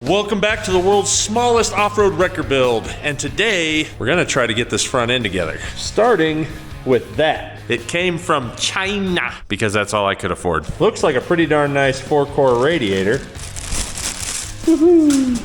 Welcome back to the world's smallest off-road wrecker build, and today we're gonna try to get this front end together. Starting with that. It came from China because that's all I could afford. Looks like a pretty darn nice 4-core radiator. Woohoo!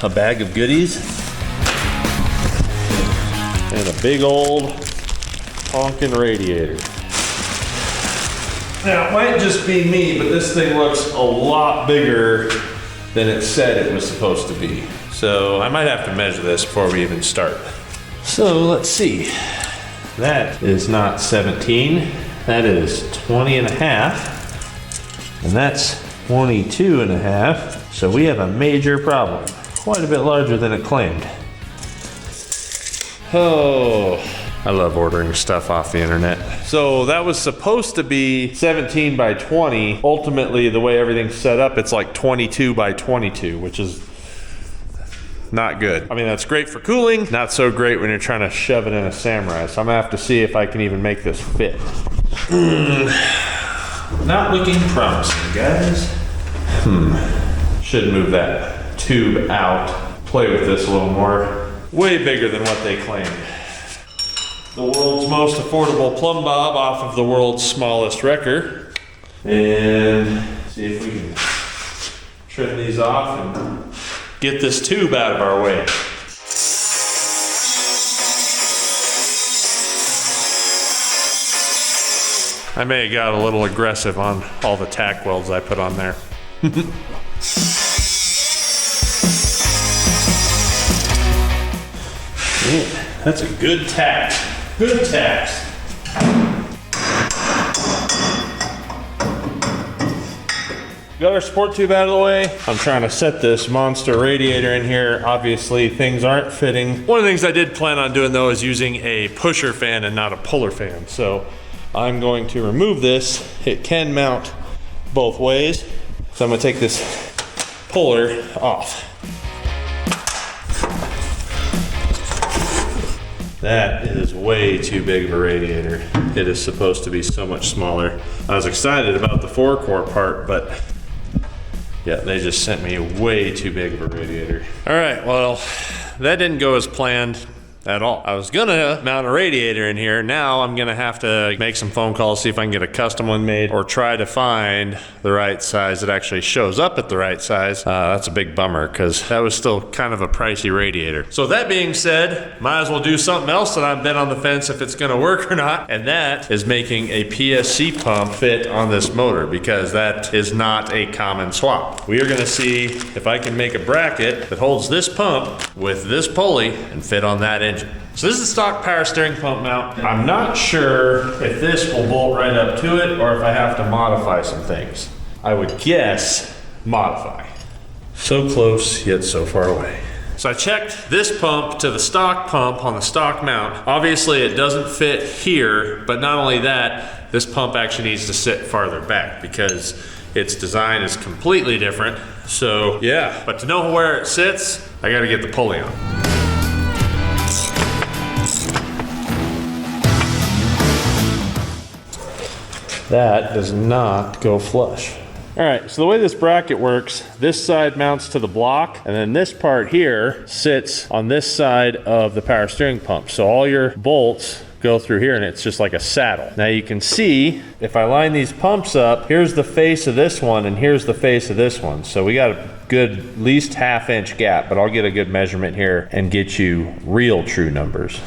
A bag of goodies. And a big old honking radiator. Now, it might just be me, but this thing looks a lot bigger than it said it was supposed to be. So I might have to measure this before we even start. So let's see. That is not 17. That is 20 and a half. And that's 22 and a half. So we have a major problem. Quite a bit larger than it claimed. Oh. I love ordering stuff off the internet. So that was supposed to be 17 by 20. Ultimately, the way everything's set up, it's like 22 by 22, which is not good. I mean, that's great for cooling, not so great when you're trying to shove it in a Samurai. So I'm gonna have to see if I can even make this fit. Not looking promising, guys. Should move that tube out. Play with this a little more. Way bigger than what they claimed. The world's most affordable plumb bob off of the world's smallest wrecker. And see if we can trim these off and get this tube out of our way. I may have got a little aggressive on all the tack welds I put on there. Yeah, that's a good tack. Good tacks. Got our support tube out of the way. I'm trying to set this monster radiator in here. Obviously, things aren't fitting. One of the things I did plan on doing though is using a pusher fan and not a puller fan. So I'm going to remove this. It can mount both ways. So I'm gonna take this puller off. That is way too big of a radiator. It is supposed to be so much smaller. I was excited about the 4-core part, but yeah, they just sent me way too big of a radiator. All right, well, that didn't go as planned at all. I was gonna mount a radiator in here. Now I'm gonna have to make some phone calls, see if I can get a custom one made, or try to find the right size that actually shows up at the right size. That's a big bummer because that was still kind of a pricey radiator. So that being said, might as well do something else that I've been on the fence if it's gonna work or not, and that is making a PSC pump fit on this motor because that is not a common swap. We are gonna see if I can make a bracket that holds this pump with this pulley and fit on that engine. So this is a stock power steering pump mount. I'm not sure if this will bolt right up to it or if I have to modify some things. I would guess modify. So close, yet so far away. So I checked this pump to the stock pump on the stock mount. Obviously it doesn't fit here, but not only that, this pump actually needs to sit farther back because its design is completely different. So yeah, but to know where it sits, I gotta get the pulley on. That does not go flush. All right, so the way this bracket works, this side mounts to the block, and then this part here sits on this side of the power steering pump. So all your bolts go through here and it's just like a saddle. Now you can see, if I line these pumps up, here's the face of this one and here's the face of this one. So we got a good, at least ½ inch gap, but I'll get a good measurement here and get you real true numbers.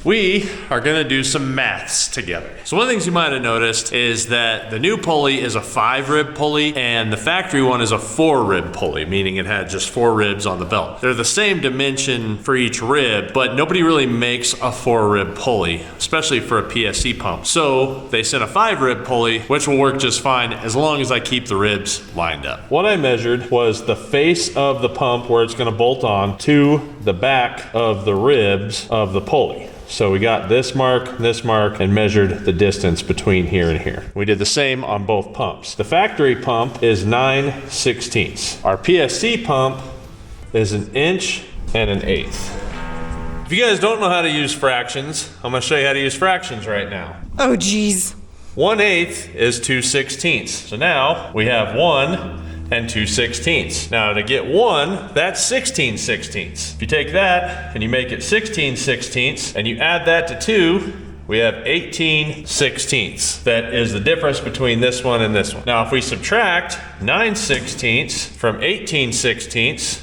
We are gonna do some maths together. So one of the things you might have noticed is that the new pulley is a 5-rib pulley and the factory one is a 4-rib pulley, meaning it had just 4 ribs on the belt. They're the same dimension for each rib, but nobody really makes a 4-rib pulley, especially for a PSC pump. So they sent a 5-rib pulley, which will work just fine as long as I keep the ribs lined up. What I measured was the face of the pump where it's gonna bolt on to the back of the ribs of the pulley. So we got this mark, and measured the distance between here and here. We did the same on both pumps. The factory pump is 9/16. Our PSC pump is 1 1/8 inches. If you guys don't know how to use fractions, I'm gonna show you how to use fractions right now. Oh geez. 1/8 is 2/16. So now we have 1 and 2/16. Now to get 1, that's 16/16. If you take that and you make it 16/16 and you add that to 2, we have 18/16. That is the difference between this one and this one. Now if we subtract 9/16 from 18/16,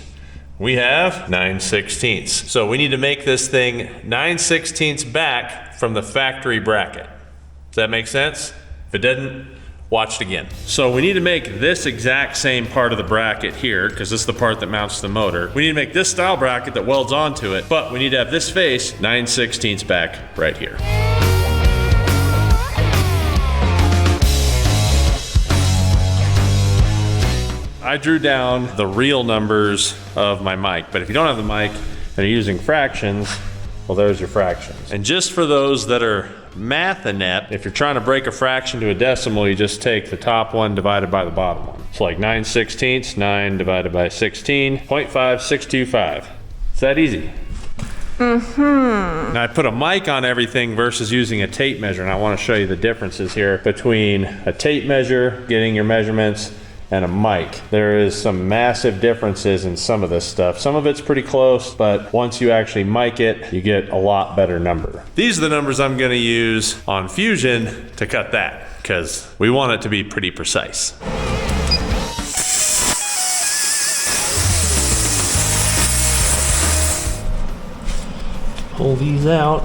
we have 9/16. So we need to make this thing 9/16 back from the factory bracket. Does that make sense? If it didn't, watch it again. So we need to make this exact same part of the bracket here, because this is the part that mounts the motor. We need to make this style bracket that welds onto it, but we need to have this face 9/16 back right here. I drew down the real numbers of my mic, but if you don't have the mic and you're using fractions, well, there's your fractions. And just for those that are math inept, if you're trying to break a fraction to a decimal, you just take the top one divided by the bottom one. So like 9/16, 9 divided by 16, 0.5625. It's that easy. Now I put a mic on everything versus using a tape measure, and I want to show you the differences here between a tape measure, getting your measurements, and a mic. There is some massive differences in some of this stuff. Some of it's pretty close, but once you actually mic it, you get a lot better number. These are the numbers I'm gonna use on Fusion to cut that, because we want it to be pretty precise. Pull these out.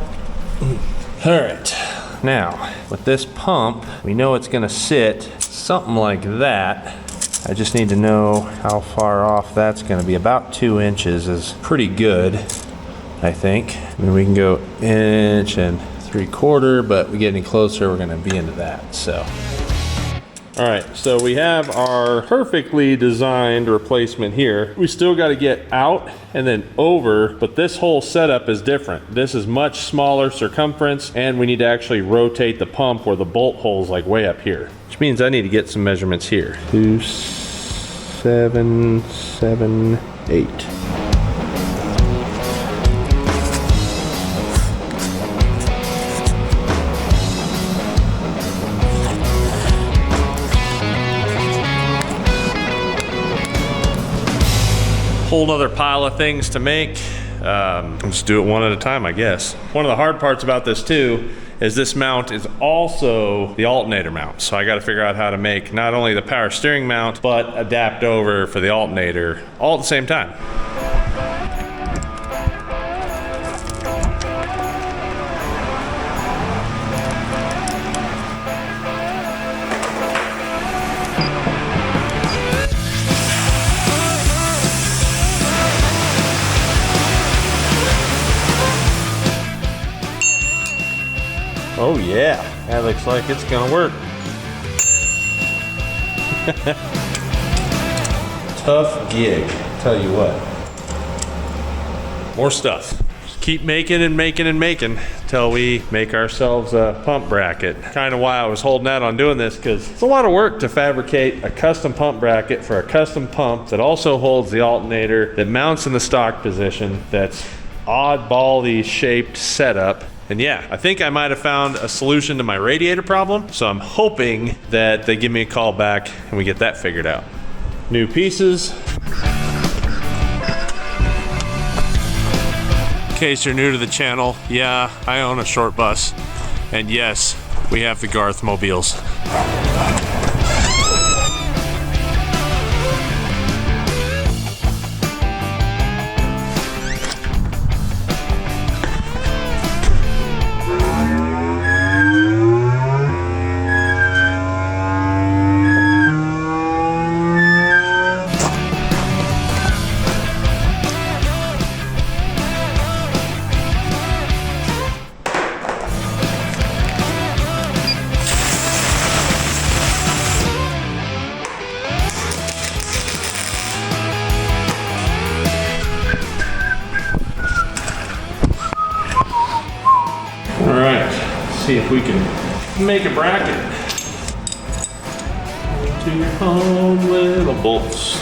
All right, now with this pump, we know it's gonna sit something like that. I just need to know how far off that's going to be. About 2 inches is pretty good, I think. I mean, we can go 1.75 inches, but we get any closer, we're going to be into that. So, all right, so we have our perfectly designed replacement here. We still got to get out and then over, but this whole setup is different. This is much smaller circumference, and we need to actually rotate the pump where the bolt hole's like way up here. Which means I need to get some measurements here. 2, 7, 7, 8. Whole other pile of things to make. Let's do it one at a time, I guess. One of the hard parts about this too is this mount is also the alternator mount. So I got to figure out how to make not only the power steering mount, but adapt over for the alternator all at the same time. Oh yeah, that looks like it's gonna work. Tough gig, tell you what. More stuff. Just keep making and making and making till we make ourselves a pump bracket. Kind of why I was holding out on doing this, because it's a lot of work to fabricate a custom pump bracket for a custom pump that also holds the alternator, that mounts in the stock position, that's oddball-y shaped setup. And yeah, I think I might have found a solution to my radiator problem, so I'm hoping that they give me a call back and we get that figured out. New pieces. In case you're new to the channel, yeah, I own a short bus. And yes, we have the Garth mobiles. See if we can make a bracket to your home little bolts.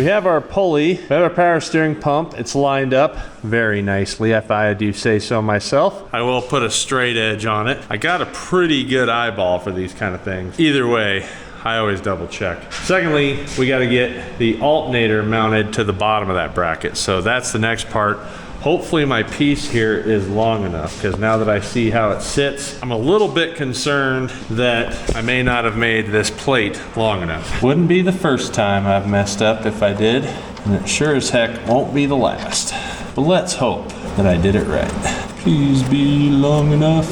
we have our pulley, we have our power steering pump. It's lined up very nicely, if I do say so myself. I will put a straight edge on it. I got a pretty good eyeball for these kind of things. Either way, I always double check. Secondly, we got to get the alternator mounted to the bottom of that bracket. So that's the next part. Hopefully my piece here is long enough, because now that I see how it sits, I'm a little bit concerned that I may not have made this plate long enough. Wouldn't be the first time I've messed up if I did, and it sure as heck won't be the last. But let's hope that I did it right. Please be long enough.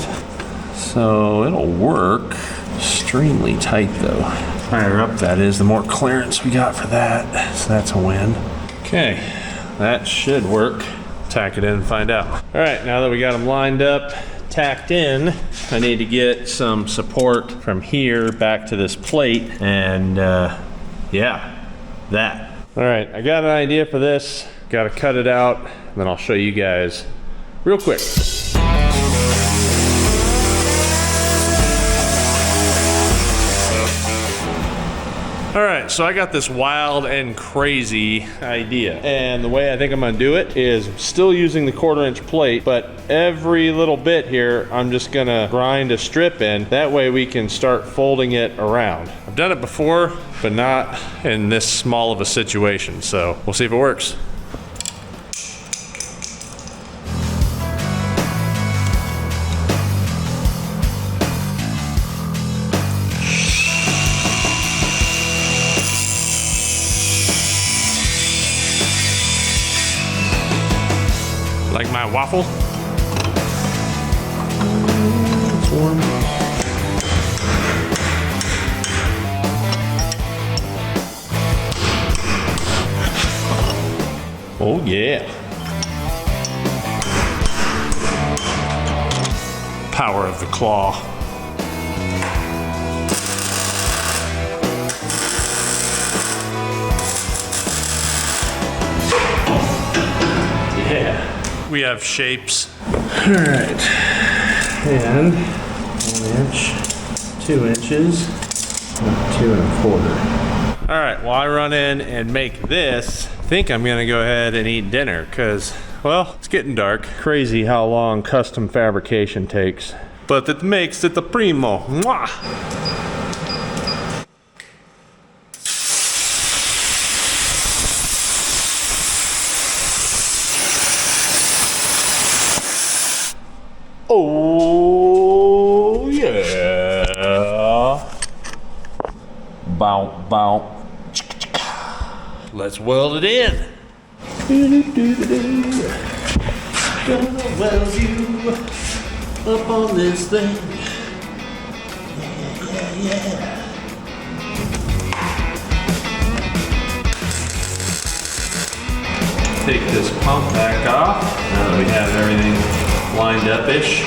So it'll work. Extremely tight though. Higher up that is, the more clearance we got for that. So that's a win. Okay, that should work. Tack it in and find out. All right, now that we got them lined up, tacked in, I need to get some support from here back to this plate, and yeah, that. All right, I got an idea for this. Got to cut it out, and then I'll show you guys real quick. All right, so I got this wild and crazy idea. And the way I think I'm gonna do it is still using the 1/4" plate, but every little bit here, I'm just gonna grind a strip in. That way we can start folding it around. I've done it before, but not in this small of a situation. So we'll see if it works. Like my waffle? It's warm. Oh yeah. Power of the claw. Yeah. We have shapes. All right, and 1 inch, 2 inches, 2 1/4. All right, well, I run in and make this. I think I'm gonna go ahead and eat dinner, because, well, it's getting dark. Crazy how long custom fabrication takes, but it makes it a primo. Mwah! Oh yeah! Bow, bow. Let's weld it in. Gonna weld you up on this thing. Yeah, yeah, yeah. Take this pump back off now that we have everything lined up-ish.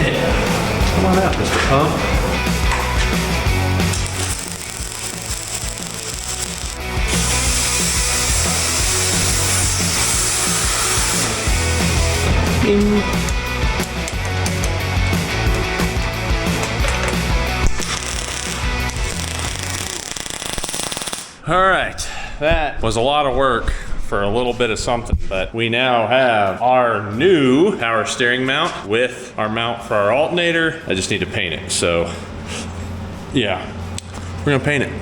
Yeah. Come on out, Mr. Pump. Bing. All right, that was a lot of work for a little bit of something, but we now have our new power steering mount with our mount for our alternator. I just need to paint it, so yeah, we're gonna paint it.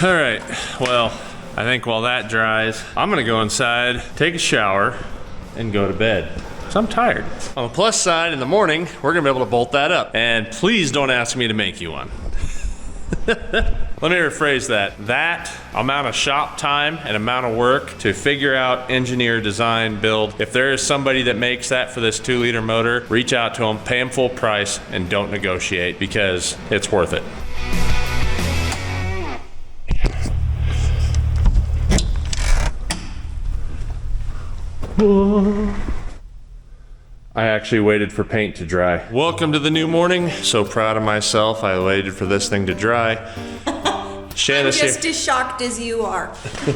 All right, well, I think while that dries, I'm gonna go inside, take a shower, and go to bed. So I'm tired. On the plus side, in the morning, we're gonna be able to bolt that up. And please don't ask me to make you one. Let me rephrase that. That amount of shop time and amount of work to figure out, engineer, design, build. If there is somebody that makes that for this 2-liter motor, reach out to them, pay them full price, and don't negotiate, because it's worth it. I actually waited for paint to dry. Welcome to the new morning. So proud of myself. I waited for this thing to dry. Shanna's I'm just as shocked as you are.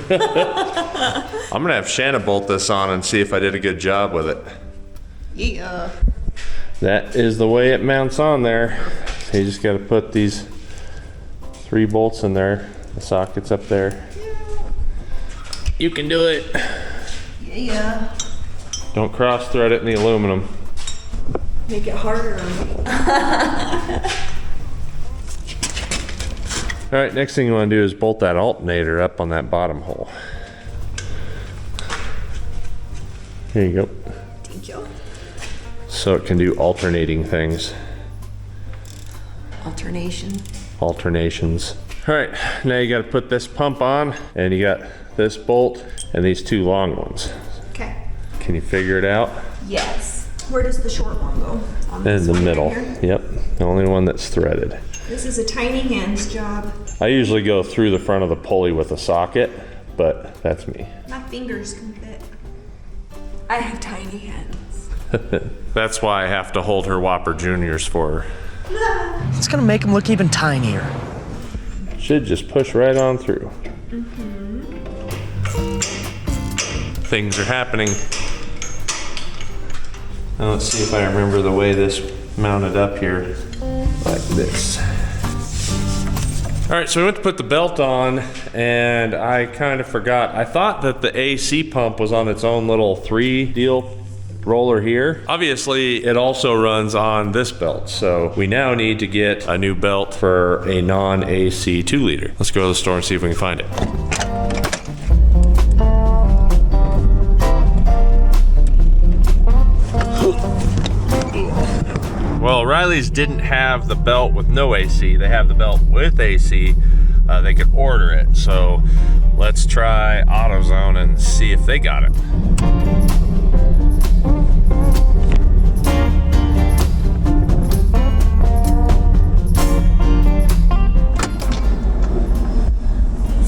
I'm gonna have Shanna bolt this on and see if I did a good job with it. Yeah. that is the way it mounts on there. So you just got to put these 3 bolts in there. The socket's up there. You can do it. Yeah. Don't cross thread it in the aluminum. Make it harder on me. All right, next thing you want to do is bolt that alternator up on that bottom hole. Here you go. Thank you. So it can do alternating things. Alternations. All right, now you got to put this pump on, and you got this bolt and these 2 long ones. Okay. Can you figure it out? Yes. Where does the short one go? On In this the one middle. right here? Yep, the only one that's threaded. This is a tiny hands job. I usually go through the front of the pulley with a socket, but that's me. My fingers can fit. I have tiny hands. That's why I have to hold her Whopper Juniors for her. It's gonna make them look even tinier. Should just push right on through. Things are happening. Now let's see if I remember the way this mounted up here. Like this. All right, so we went to put the belt on and I kind of forgot. I thought that the AC pump was on its own little 3 deal roller here. Obviously, it also runs on this belt. So we now need to get a new belt for a non-AC 2-liter. Let's go to the store and see if we can find it. Well, O'Reilly's didn't have the belt with no AC. They have the belt with AC. They could order it. So let's try AutoZone and see if they got it.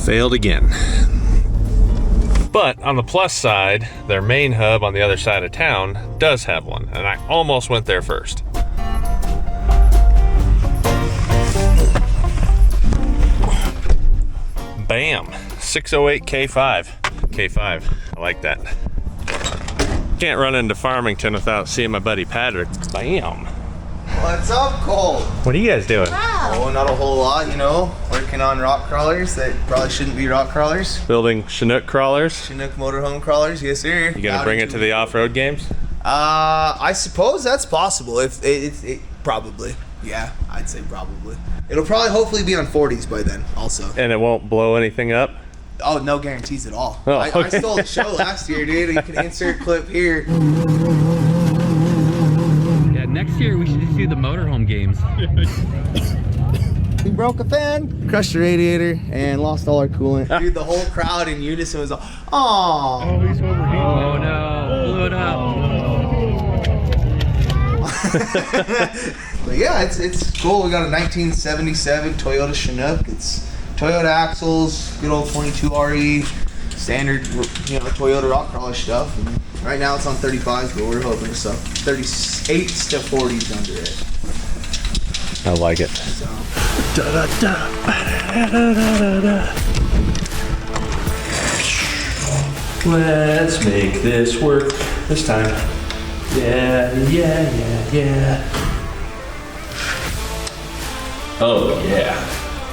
Failed again. But on the plus side, their main hub on the other side of town does have one, and I almost went there first. Bam, 608 K5. K5, I like that. Can't run into Farmington without seeing my buddy Patrick. Bam. What's up, Colt? What are you guys doing? Oh, not a whole lot, you know. Working on rock crawlers that probably shouldn't be rock crawlers. Building Chinook crawlers. Chinook motorhome crawlers, yes sir. You gonna bring it to the off-road games? I suppose that's possible. If it probably. Yeah, I'd say probably. It'll probably hopefully be on 40s by then also. And it won't blow anything up? Oh, no guarantees at all. Oh, I okay. stole the show last year, dude. You can insert clip here. Yeah, next year we should just do the motorhome games. We broke a fan, crushed the radiator, and lost all our coolant. Dude, the whole crowd in unison was all, "Aw." Oh no, blew it up. But yeah, it's cool. We got a 1977 Toyota Chinook. It's Toyota axles, good old 22 RE, standard, you know, Toyota rock crawler stuff. And right now it's on 35s, but we're hoping to sub 38s to 40s under it. I like it. So. Let's make this work this time. Yeah. Oh yeah,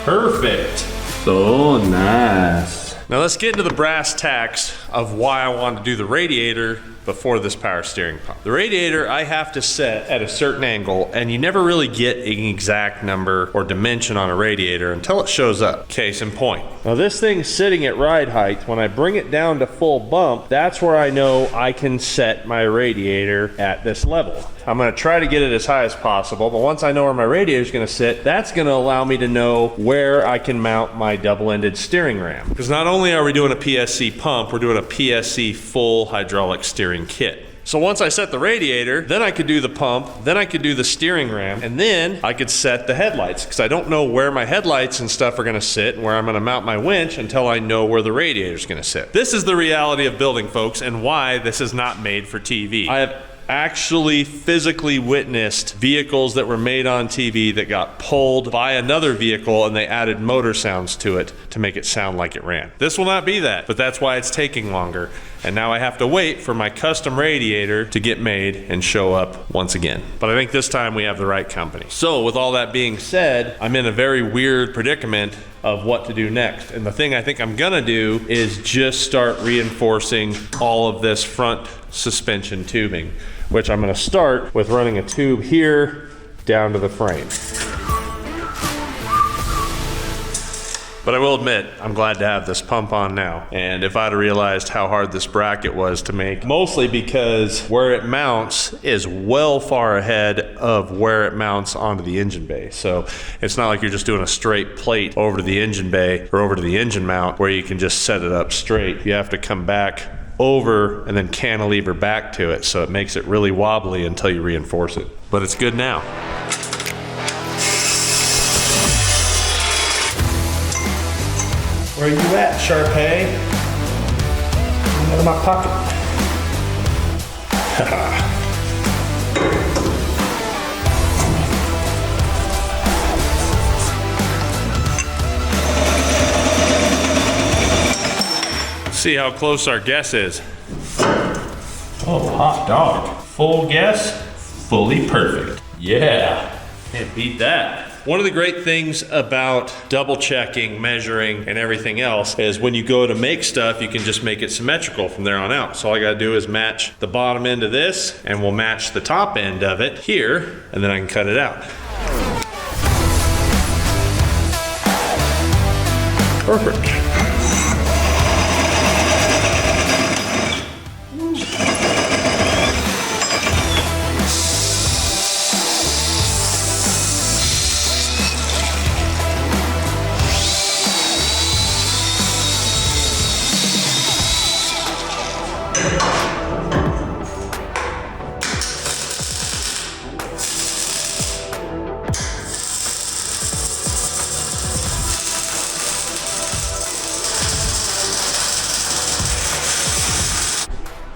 perfect. So nice. Now let's get into the brass tacks of why I wanted to do the radiator before this power steering pump. The radiator I have to set at a certain angle, and you never really get an exact number or dimension on a radiator until it shows up. Case in point. Now this thing's sitting at ride height. When I bring it down to full bump, that's where I know I can set my radiator at this level. I'm gonna try to get it as high as possible, but once I know where my radiator is gonna sit, that's gonna allow me to know where I can mount my double-ended steering ram. Because not only are we doing a PSC pump, we're doing a PSC full hydraulic steering kit. So once I set the radiator, then I could do the pump, then I could do the steering ram, and then I could set the headlights, because I don't know where my headlights and stuff are gonna sit and where I'm gonna mount my winch until I know where the radiator's gonna sit. This is the reality of building, folks, and why this is not made for TV. I have actually physically witnessed vehicles that were made on TV that got pulled by another vehicle and they added motor sounds to it to make it sound like it ran. This will not be that, but that's why it's taking longer. And now I have to wait for my custom radiator to get made and show up once again. But I think this time we have the right company. So with all that being said, I'm in a very weird predicament of what to do next. And the thing I think I'm gonna do is just start reinforcing all of this front suspension tubing, which I'm gonna start with running a tube here down to the frame. But I will admit, I'm glad to have this pump on now. And if I'd have realized how hard this bracket was to make, mostly because where it mounts is well far ahead of where it mounts onto the engine bay. So it's not like you're just doing a straight plate over to the engine bay or over to the engine mount where you can just set it up straight. You have to come back over and then cantilever back to it. So it makes it really wobbly until you reinforce it. But it's good now. Where you at, Sharpay? Out of my pocket. See how close our guess is. Oh, hot dog. Full guess, fully perfect. Yeah, can't beat that. One of the great things about double checking, measuring, and everything else is when you go to make stuff, you can just make it symmetrical from there on out. So all I gotta do is match the bottom end of this, and we'll match the top end of it here, and then I can cut it out. Perfect.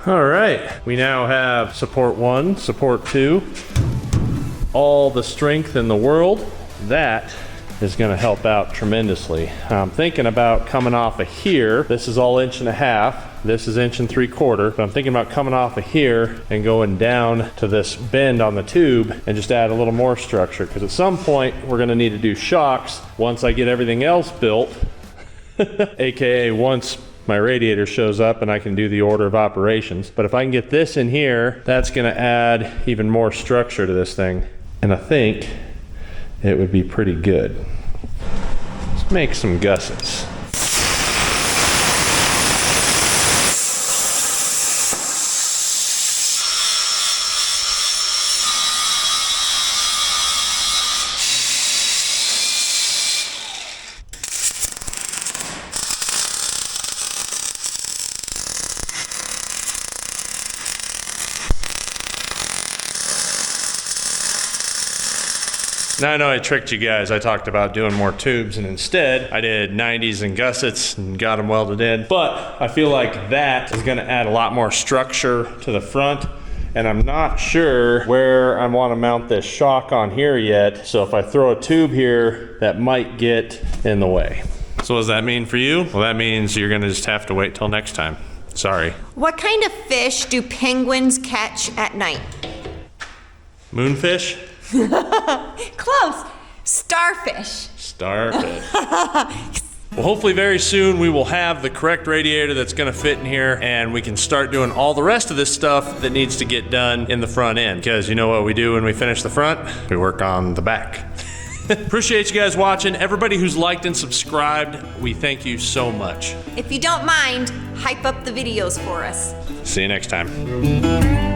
All right, we now have support 1, support 2, all the strength in the world. That is gonna help out tremendously. I'm thinking about coming off of here. This is all 1.5 inches. This is 1 3/4, but I'm thinking about coming off of here and going down to this bend on the tube and just add a little more structure, because at some point we're gonna need to do shocks once I get everything else built, AKA once my radiator shows up and I can do the order of operations. But if I can get this in here, that's gonna add even more structure to this thing. And I think it would be pretty good. Let's make some gussets. Now I know I tricked you guys. I talked about doing more tubes, and instead I did 90s and gussets and got them welded in. But I feel like that is gonna add a lot more structure to the front, and I'm not sure where I wanna mount this shock on here yet. So if I throw a tube here, that might get in the way. So what does that mean for you? Well, that means you're gonna just have to wait till next time. Sorry. What kind of fish do penguins catch at night? Moonfish? Close. Starfish. Starfish. Well, hopefully very soon we will have the correct radiator that's gonna fit in here, and we can start doing all the rest of this stuff that needs to get done in the front end. Because you know what we do when we finish the front? We work on the back. Appreciate you guys watching. Everybody who's liked and subscribed, we thank you so much. If you don't mind, hype up the videos for us. See you next time.